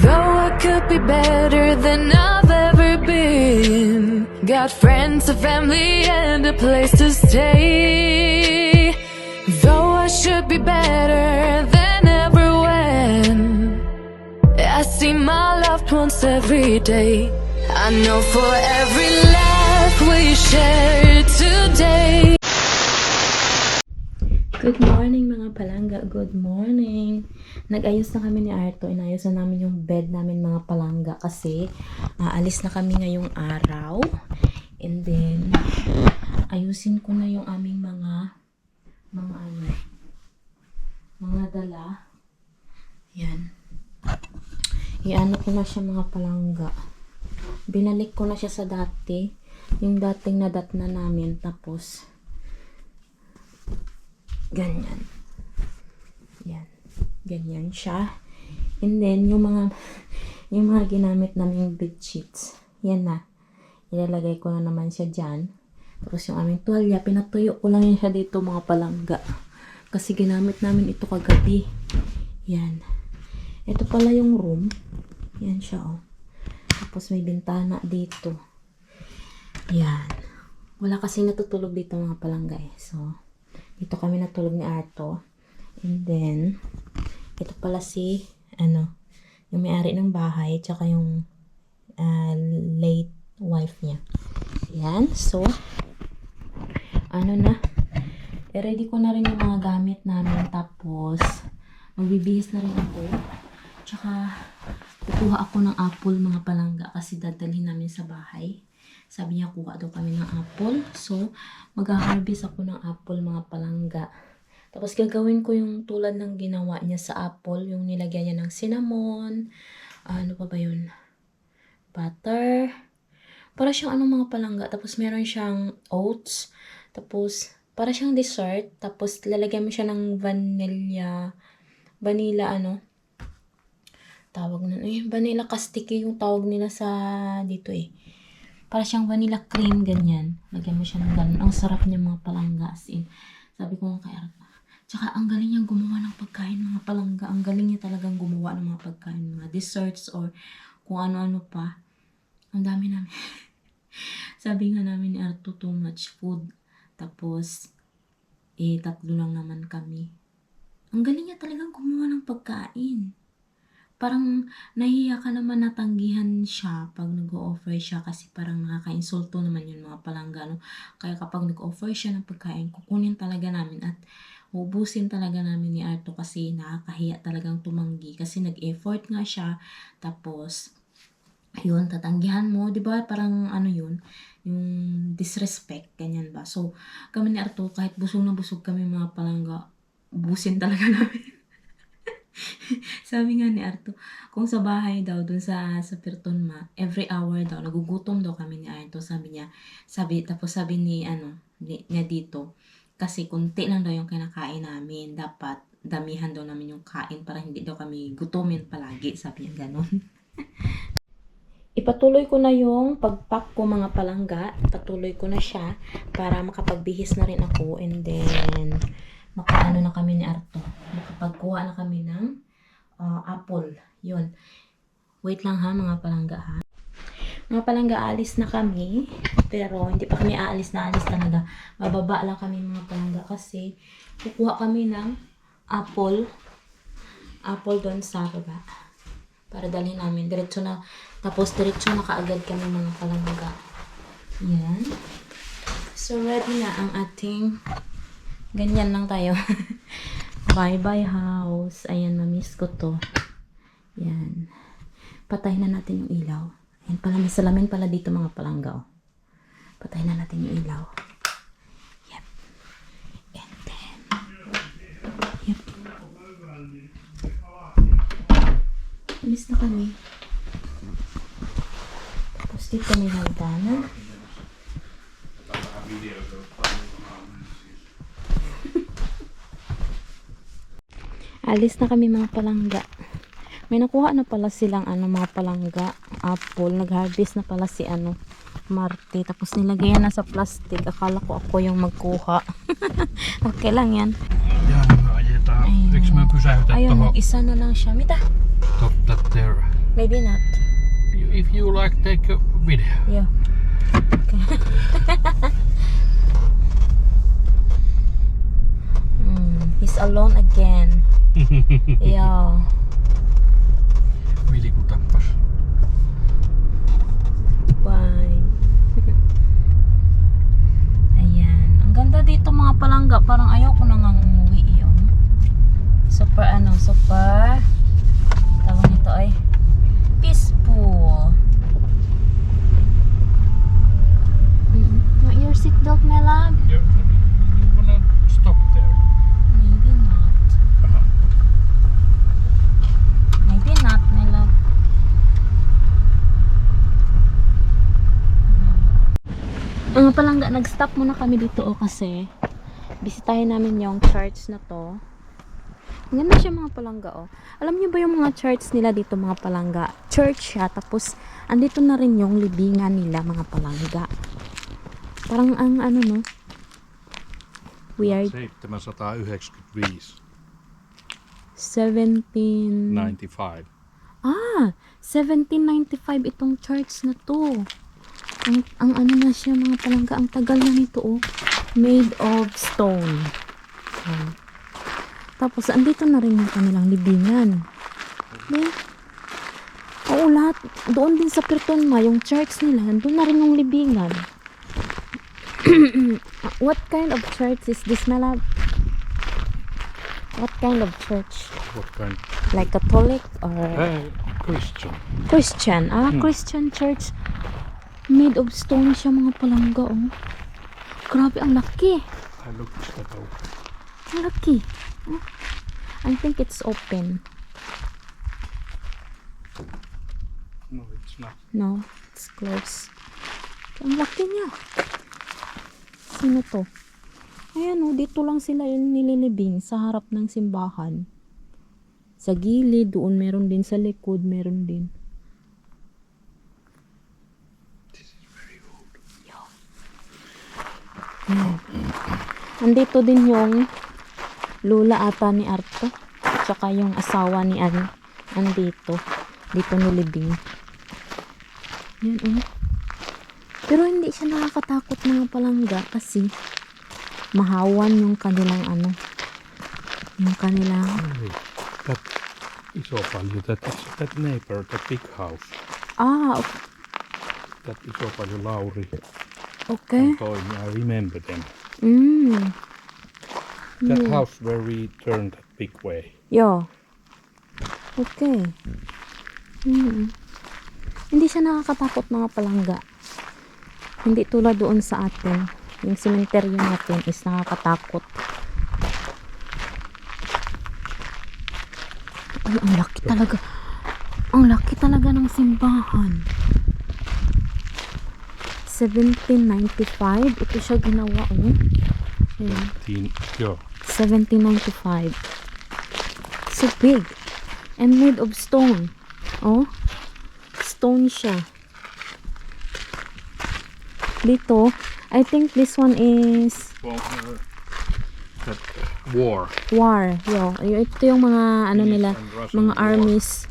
Though I could be better than I've ever been. Got friends, a family, and a place to stay. Though I should be better than ever when I see my loved ones every day. I know for every laugh we share today. Good morning mga palangga, good morning. Nag-ayos na kami ni Arto, inayos na namin yung bed namin mga palangga kasi aalis na kami ngayong araw. And then ayusin ko na yung aming mga dala. Yan. Iano ko na siya mga palangga. Binalik ko na siya sa dati, yung dating nadatna namin, tapos ganyan. Yan. Ganyan siya. And then, yung mga ginamit naming bed sheets. Yan na. Ilalagay ko na naman siya dyan. Tapos yung aming tuwalya, pinatuyo ko lang yan siya dito mga palangga. Kasi ginamit namin ito kagabi. Yan. Ito pala yung room. Yan siya, oh. Tapos may bintana dito. Yan. Wala kasing natutulog dito mga palangga eh. So, dito kami natulog ni Arto. And then, ito pala si, yung may-ari ng bahay, tsaka yung late wife niya. Yan. So, ready ko na rin yung mga gamit namin. Tapos, magbibihis na rin ako. Tsaka, kukuha ako ng apple mga palangga kasi dadalhin namin sa bahay. Sabi niya, kuha daw kami ng apple. So, mag-harvest ako ng apple mga palangga. Tapos, gagawin ko yung tulad ng ginawa niya sa apple. Yung nilagyan niya ng cinnamon. Ano pa ba yun? Butter. Para siyang mga palangga. Tapos, meron siyang oats. Tapos, para siyang dessert. Tapos, lalagyan mo siya ng vanilla tawag na, vanilla castike yung tawag nila sa dito eh. Para siyang vanilla cream, ganyan. Lagyan mo siya ng ganun. Ang sarap niya mga palangga. As in, sabi ko nga kay Arta. Tsaka, ang galing niyang gumawa ng pagkain mga palangga. Ang galing niya talagang gumawa ng mga pagkain. Mga desserts or kung ano-ano pa. Ang dami namin. Sabi nga namin ni Arto, too much food. Tapos, 3 lang naman kami. Ang galing niya talagang gumawa ng pagkain. Parang nahiya ka naman natanggihan siya pag nag-o-offer siya kasi parang nakaka-insulto naman yun mga palangga. Kaya kapag nag-offer siya ng pagkain, kukunin talaga namin at ubusin talaga namin ni Arto kasi nakakahiya talagang tumanggi kasi nag-effort nga siya. Tapos, yun, tatanggihan mo, di ba? Parang yun, yung disrespect, ganyan ba? So, kami ni Arto, kahit busog na busog kami mga palangga, ubusin talaga namin. Sabi nga ni Arto, kung sa bahay daw, dun sa Pirtonma, every hour daw, nagugutom daw kami ni Arto, tapos sabi niya dito, kasi kunti lang daw yung kinakain namin, dapat damihan daw namin yung kain para hindi daw kami gutumin palagi, sabi niya ganon. Ipatuloy ko na yung pagpack ko mga palangga, ipatuloy ko na siya para makapagbihis na rin ako, and then makaano na kami ni Arto. Makapagkuha na kami ng apple. Yun. Wait lang ha mga palangga ha. Mga palangga, alis na kami. Pero hindi pa kami aalis talaga. Bababa lang kami mga palangga kasi kukuha kami ng apple. Apple doon sa baba. Para dalhin namin. Diretso na kaagad kami mga palangga. Yan. So ready na ang ating ganyan lang tayo. Bye-bye house. Ayan, na-miss ko to. Yan. Patayin na natin yung ilaw. Ayan pala, may salamin pala dito mga palangga. Oh. Patayin na natin yung ilaw. Yep. And then, yep. Miss na kami. Tapos dito may hagdanan. Alis na kami mga palangga. May nakuha na pala silang mga palangga, apple. Nag-harvest na pala si Marty. Tapos nilagyan na sa plastic. Akala ko ako yung magkuha. Okay lang yan. Ayun, Ayun, isa na lang siya. Mita. Top that there. May Maybe not. If you like, take a video. Yeah. Okay. He's alone again. Yeah. Vili kun tappas. Bye. Ayan. Ang ganda dito mga palangga. Parang ayaw ko na nga umuwi yun. Super super tawag nito ay peaceful. Want your seatbelt, my love? You wanna stop there? Maybe not. Maybe not, my love. Mga palangga, nag-stop muna kami dito kasi bisitahin namin yung church na to. Ang ganda siya mga palangga Alam niyo ba yung mga church nila dito mga palangga? Church siya, tapos andito na rin yung libingan nila mga palangga. Parang ang no? Weird. 795. 1795 itong church na to. Ang na siya mga palangga, ang tagal na nito made of stone. Tapos andito na rin yung kanilang libingan. Oo, lahat doon din sa Pertonma, yung church nila, doon na rin yung libingan. What kind of church is this, my love? What kind of church? What kind? Like Catholic or Christian. Christian? Christian church. Made of stone siya mga palangga Grabe, ang laki. I looked that over. Ang laki. I think it's open. No, it's not. No, it's closed. Ang laki niya. Sino to? Ayan dito lang sila yung nililibing sa harap ng simbahan. Sa gilid, doon meron din, sa likod meron din. This is very old. Andito din yung lula ata ni Arto. Tsaka yung asawa ni andito. Dito nilibing. Yan Pero hindi siya nakakatakot mga palangga kasi mahawan yung kanilang yung kanilang That iso paljon. That neighbor, the big house. That iso paljon Lauri. Okay. Toimi, I remember them. That house where we turned that big way. Yo. Okay. Hindi siya nakakatakot mga palangga. Hindi tulad doon sa atin. Yung cemetery natin is nakakatakot. Ay, ang laki talaga. Ang laki talaga ng simbahan. 1795. Ito siya ginawa. Ayan. 1795. So big. And made of stone. Stone siya. Dito, I think this one is That war. Ito yung mga nila, mga armies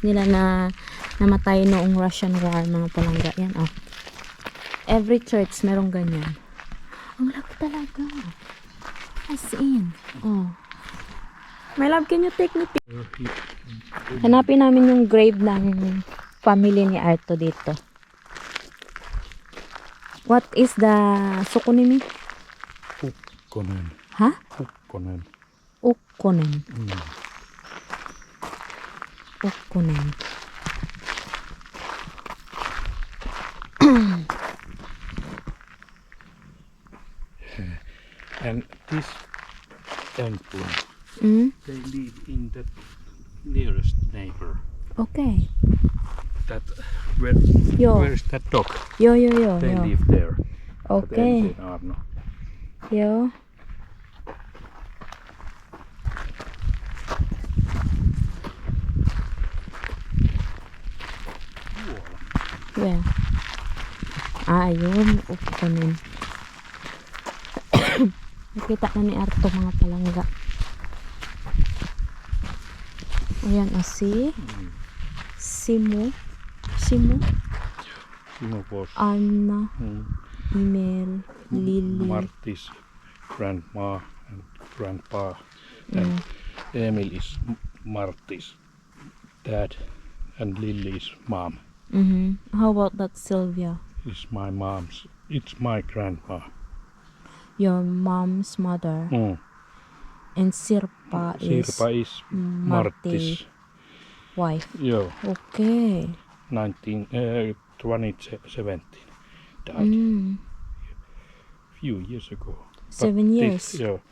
nila na namatay noong Russian War, mga palangga. Yan Every church merong ganyan. Ang laki talaga. As in. My love, can you take me picture? Hanapin namin yung grave ng family ni Arto dito. What is the sukunimi? Ukkonen. Ha? Ukkonen. Ukkonen. Ukkonen. And this temple, they live in the nearest neighbor. Okay. That Yo. where is that dog? Yo. They live there. Okay. Arno. Yo. Where? Ayun. Ukkonen. Nakita na ni Arto mga palangga. Ayan, see? Simo, Simo was Anna, Emil, Lily. Martti's grandma and grandpa, and Emil is Martti's dad, and Lily's mom. How about that Sylvia? It's my mom's. It's my grandma. Your mom's mother. And Sirpa is Sirpa is Martti's wife. yeah, Okay. 2017 died few years ago. 7 years. Yeah,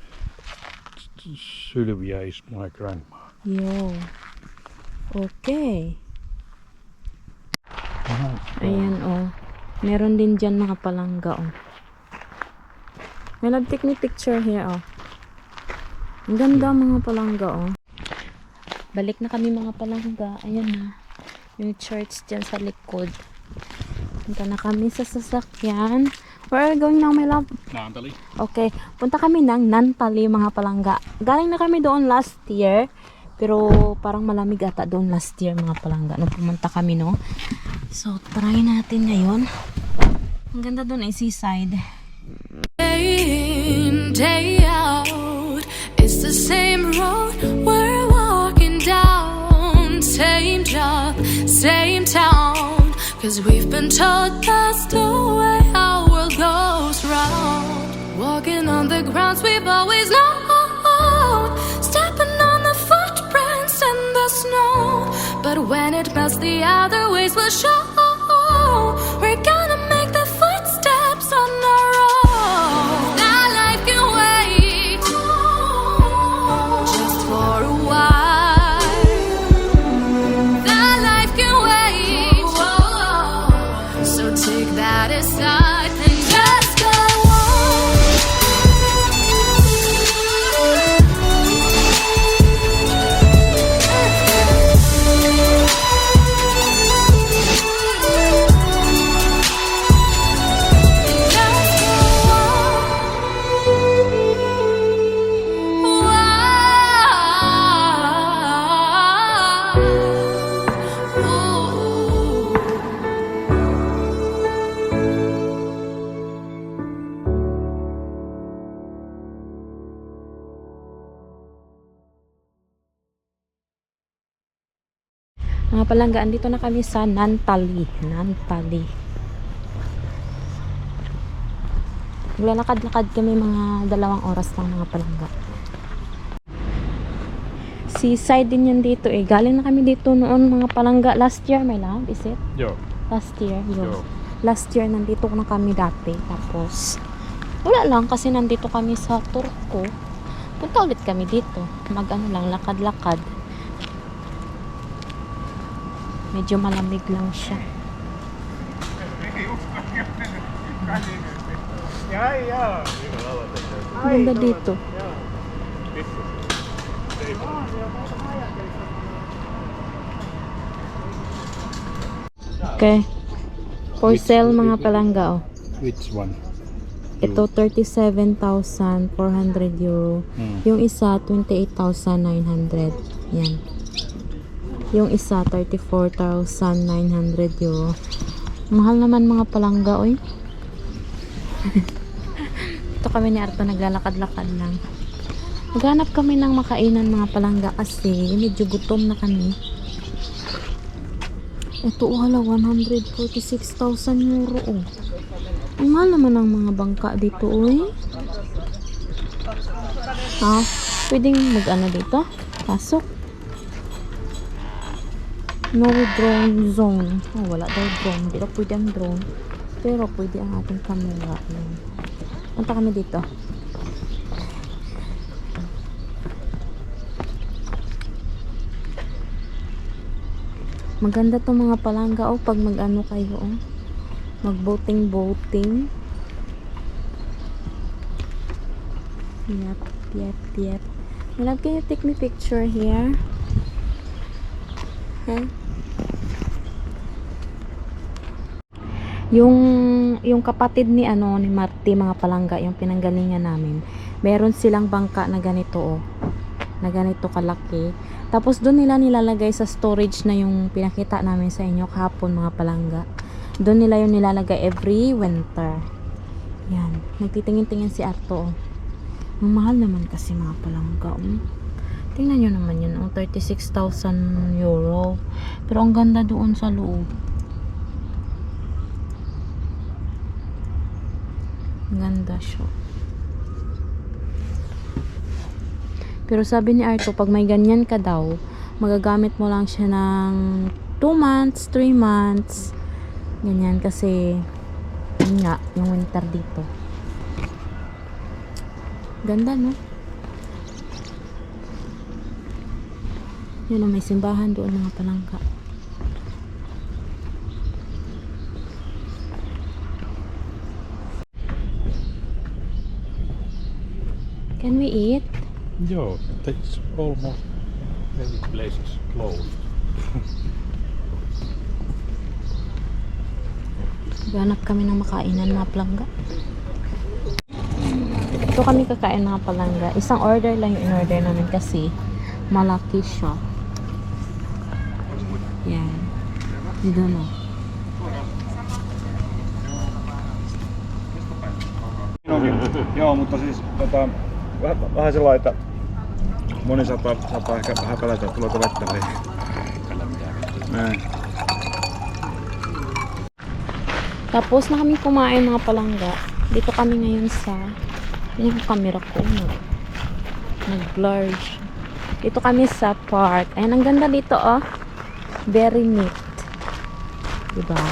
Sylvia is my grandma. Yo. Okay. Ayan oh. Meron din dyan mga palangga oh. May nag-take me picture here oh. Ang ganda mga palangga oh. Balik na kami mga palangga. Ayan na. Yung church dyan sa likod. Punta na kami sa sasakyan. Where are we going now, my love? Nantali. Okay. Punta kami ng Nantali mga palangga. Galing na kami doon last year. Pero parang malamig ata doon last year mga palangga. Nung pumunta kami no. So try natin ngayon. Ang ganda doon ay seaside. Day in, day out, it's the same road we're walking down. Same job, same town, 'cause we've been told that's the way our world goes round. Walking on the grounds we've always known, stepping on the footprints in the snow. But when it melts, the other ways will show. We're gonna make the footsteps on our own. That life can wait just for a while. That life can wait. So take that aside and just go Mga palangga, andito na kami sa Nantali. Maglalakad-lakad kami mga 2 oras lang mga palangga. Seaside din yan dito eh. Galing na kami dito noon mga palangga last year, my love, is it? Yeah. Last year, Yeah. Last year nandito na kami dati. Tapos wala lang kasi nandito kami sa Turco. Punta ulit kami dito. Mag-ano lang, lakad-lakad. Medyo malamig lang siya. Ang ganda dito. Okay. For sale mga palangga oh. Which one? Ito 37,400 euro. Yung isa 28,900. Yan. Yung isa 34,900 euro. Mahal naman mga palangga oy. Ito kami ni Arto naglalakad-lakad lang. Naghanap kami ng makainan mga palangga kasi medyo gutom na kami. Ito wala 146,000 euro oh. Ang mahal naman ang mga bangka dito oy. Pwedeng mag-ano dito? Pasok. No drone zone. Wala daw drone. Hindi daw pwede ang drone. Pero pwede ang ating camera. Punta kami dito. Maganda to mga palangga oh. Pag mag-ano kayo oh. Mag-boating. Yep. My love, can you take me picture here? Huh? Yung kapatid ni ni Marty mga palangga, yung pinanggalingan namin, meron silang bangka na ganito oh. Na ganito kalaki. Tapos doon nila nilalagay sa storage na yung pinakita namin sa inyo kahapon mga palangga. Doon nila yung nilalagay every winter. Yan. Nagtitingin-tingin si Arto. Ang mahal naman kasi mga palangga. Tingnan nyo naman yun. 36,000 euro. Pero ang ganda doon sa loob. Ganda siya. Pero sabi ni Arto, pag may ganyan ka daw, magagamit mo lang siya ng 2 months, 3 months. Ganyan kasi yun nga, yung winter dito. Ganda, no? Yun, may simbahan doon mga palangga. Can we eat? Yeah, it's almost every place is closed. Ganap kami ng makainan mga palangga. Ito kami kakain mga palangga. Isang order lang yung in-order namin kasi malaki siya. Yan. Dito no. Joo, mutta siis vähän sellainen, että moni saattaa ehkä vähän pelätä, että tuleeko vettä vai ei. Tapos na kami kumain mga palangga. Dito kami ngayon sa yung camera ko nag-blur siya. Dito kami sa park. Ayan, ang ganda dito oh. Very neat. Diba?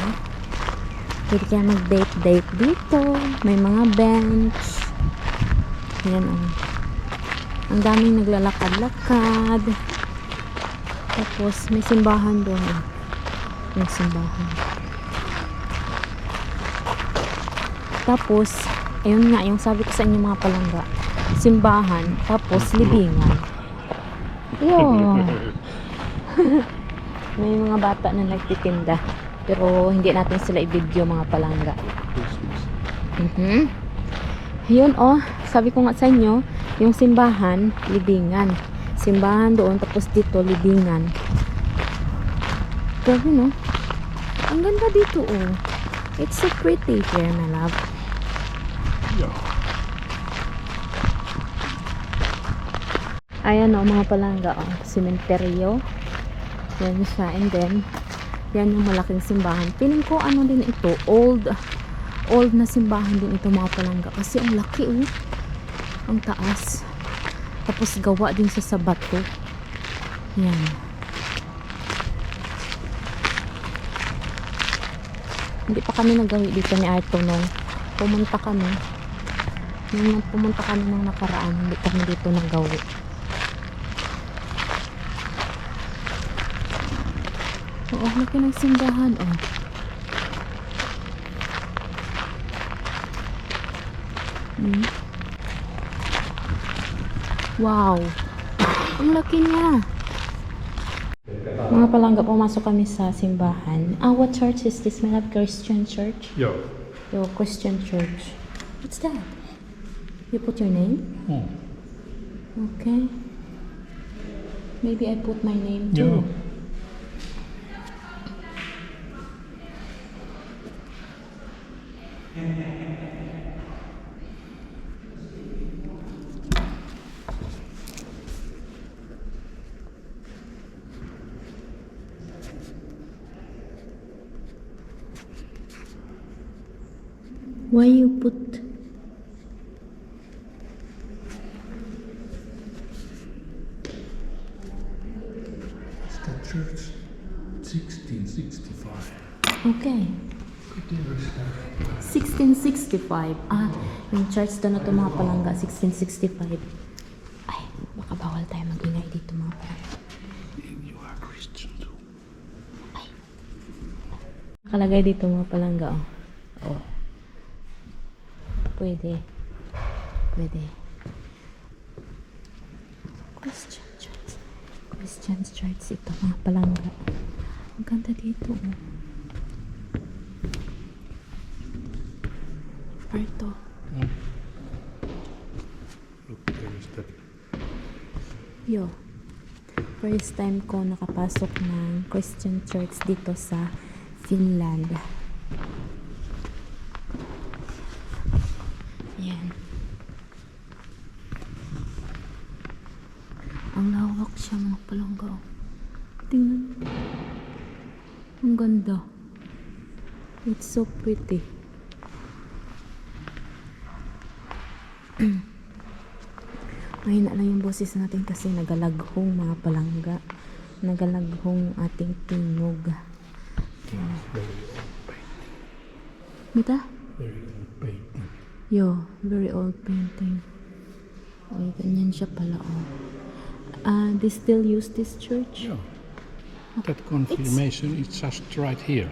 Pwede kaya mag-date dito. May mga bench. Ayan oh. Ang daming naglalakad-lakad. Tapos may simbahan doon oh. Yung simbahan. Tapos, ayun nga, yung sabi ko sa inyo mga palangga, simbahan, tapos libingan. Yun. May mga bata na nagtitinda, pero hindi natin sila i-video mga palangga. Yun oh, sabi ko nga sa inyo, yung simbahan, libingan. Simbahan doon, tapos dito, libingan. Grabe no? Ang ganda dito oh. It's so pretty here, my love. Yeah. Ayan o, mga palangga o. Sementeryo. Yan siya. And then, yan yung malaking simbahan. Piling ko ano din ito. Old na simbahan din ito mga palangga. Kasi ang laki o. Ang taas. Tapos gawa din sa bato. Yan. Hindi pa kami nagawi dito ni Arto nung pumunta kami. Nung pumunta kami nung nakaraan, hindi kami dito nagawi. Oo, laki ng simbahan, oh. Wow! Ang laki niya! Mga palangga, pumasok kami sa simbahan. What church is this? My love, Christian church? Yeah. Your Christian church. What's that? You put your name? Okay. Maybe I put my name too. Yeah. Why you put? The church 1665. Okay. 1665. Yung church doon na ito mga palangga, 1665. Ay, baka bawal tayo mag-ingay dito mga palangga. You are Christian too. Nakalagay dito mga palangga, oh. Oh. Pwede. Christian church ito mga palangga. Ang ganda dito, oh. Arto. Look, there is that. Yo. First time ko nakapasok ng Christian church dito sa Finland. Yan. Ang lawak siya mga palangga. Tingnan. Ang ganda. It's so pretty. Ngayon na lang yung boses natin kasi nagalaghong mga palangga. Nagalaghong ating tingog. Mita? Very old painting. Yo, very old painting. Ay, ganyan siya pala, oh. They still use this church? Yeah. That confirmation is just right here.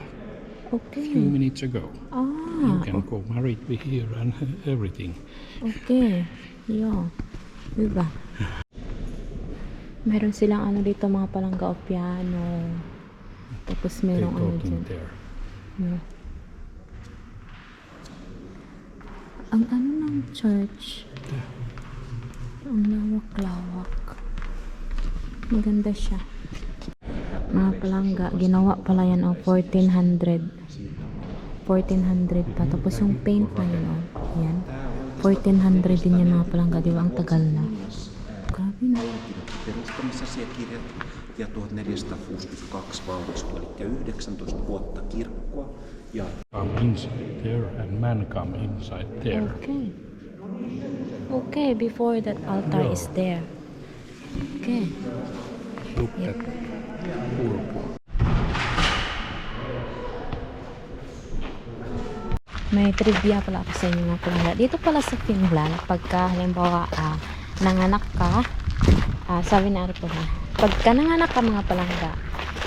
Few Okay. minutes ago. You Ah, can go married be here and everything. okay. Yo. Diba? Meron silang ano dito mga palangga o piano. Tapos They're merong ano talking dyan. there. Yeah. Ang ano ng church, ang lawak-lawak. Maganda siya. Mga palangga, ginawa pala yan o 1400. 1400 pa. Tapos yung paint na yun o. Yan. 1400 din yan mga palangga. Di ba? Ang tagal na. Grabe na. Perustamisasiakirjat ja 1462 vauristui, eli 19 vuotta kirkkoa ja Come inside there and man come inside there. Okay. Okay, before that altar Yeah. is there. Okay. Look at purple. May trivia pala ako sa inyo mga palangga. Dito pala sa Finland, pagka halimbawa nanganak ka, sabi na po na, pagka nanganak ka mga palangga,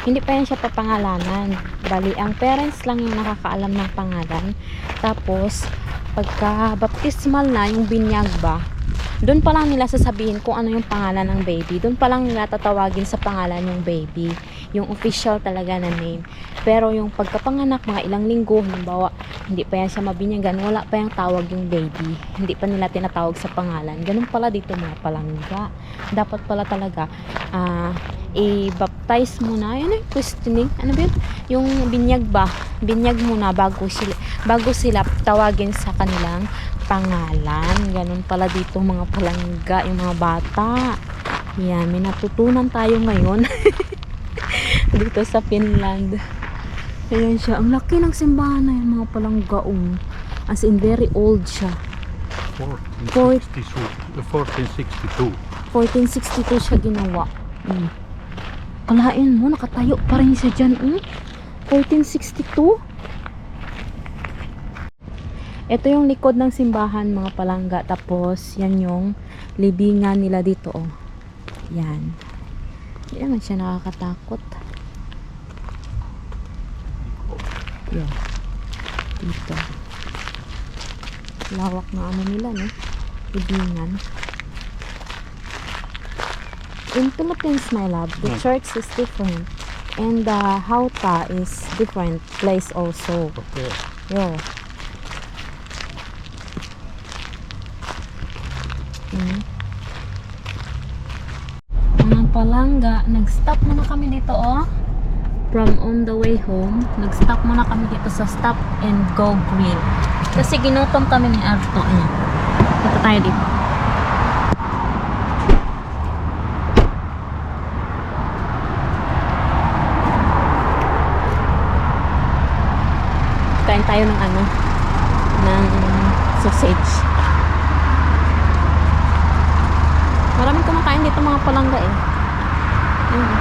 hindi pa yan siya papangalanan. Bali, ang parents lang yung nakakaalam ng pangalan. Tapos, pagka baptismal na, yung binyag ba, doon pa lang nila sasabihin kung ano yung pangalan ng baby. Doon pa lang nila tatawagin sa pangalan yung baby. Yung official talaga na name. Pero yung pagkapanganak, mga ilang linggo, halimbawa, hindi pa yan siya mabinyagan, wala pa yung tawag yung baby. Hindi pa nila tinatawag sa pangalan. Ganun pala dito mga palangga. Dapat pala talaga, i-baptize muna. Yun yung questioning. Ano ba yun? Yung binyag ba? Binyag muna bago sila tawagin sa kanilang pangalan. Ganun pala dito mga palangga, yung mga bata. Yan, may natutunan tayo ngayon. Dito sa Finland. Ayan siya. Ang laki ng simbahan na yan mga palanggaong. As in, very old siya. 1462. 1462 siya ginawa. Kalain mo, nakatayo pa rin siya dyan. 1462? Ito yung likod ng simbahan mga palangga. Tapos, yan yung libingan nila dito. Oh. Yan. Hindi naman siya nakakatakot. Yan. Dito. Lawak na ano nila, no? Libingan. In Philippines, my love, the church is different. And the hauta is different place also. Okay. Yo. Mga palangga, nag-stop muna kami dito, oh. From on the way home, nag-stop muna kami dito sa Stop and Go Grill. Kasi ginutom kami ni Arto. Ayan. Punta tayo dito. Kain tayo ng ano, ng sausage. Maraming kumakain dito mga palangga eh. Ayun.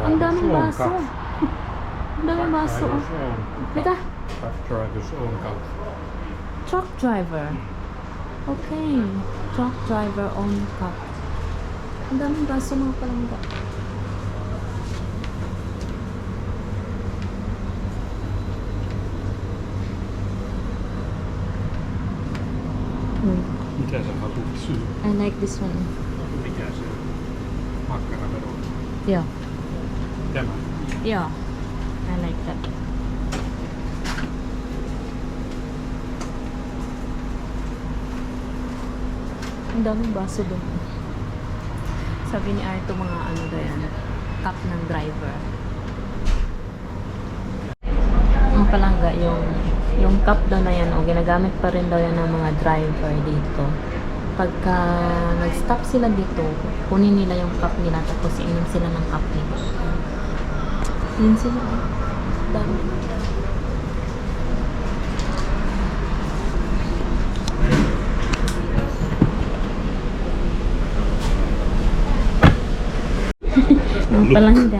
Ang daming baso. Ang daming baso. Kita? Truck driver's own car. Truck driver. Okay. Truck driver on cup. Ang daming baso mga palangga. Mitä sä haluat syödä? I like this one. Mikä se on? Makkaravero. Yeah. Tämä. Yeah. I like that. Ang daming baso doon. sabi ni Arto mga ano daw yan, cup ng driver. Ang palangga, yung cup daw na yan, ginagamit pa rin daw yan ng mga driver dito. Pagka nag-stop sila dito, kunin nila yung cup nila tapos inom sila ng cup nila. Yun sila. Dami. Ang palangga.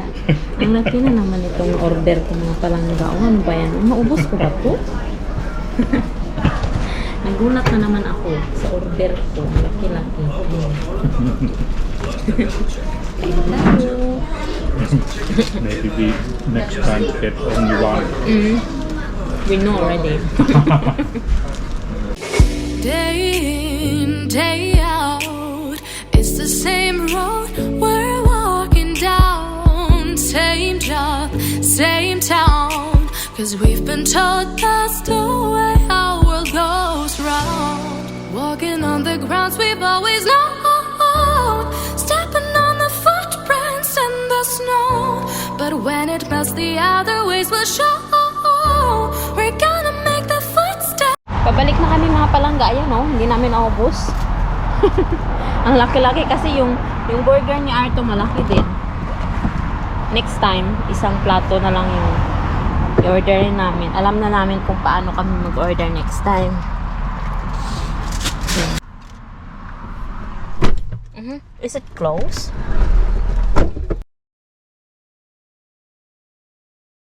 Ang laki na naman itong order ko mga palangga. O ano ba yan? Maubos ko ba ito? Nagulat na naman ako sa order ko. Laki-laki. Hello. Maybe we next time get only one. We know already. Day in, day out, it's the same road we're walking down. Same job, same town, 'cause we've been told that's the way our world goes round. Walking on the grounds we've always known, stepping on the footprints in the snow. But when it melts, the other ways will show. We're gonna make the footsteps. Pabalik na kami mga palangga. Ayan o, hindi namin naubos. Ang laki-laki kasi yung burger ni Arto malaki din. Next time, isang plato na lang yung i-orderin namin. Alam na namin kung paano kami mag-order next time. Is it close?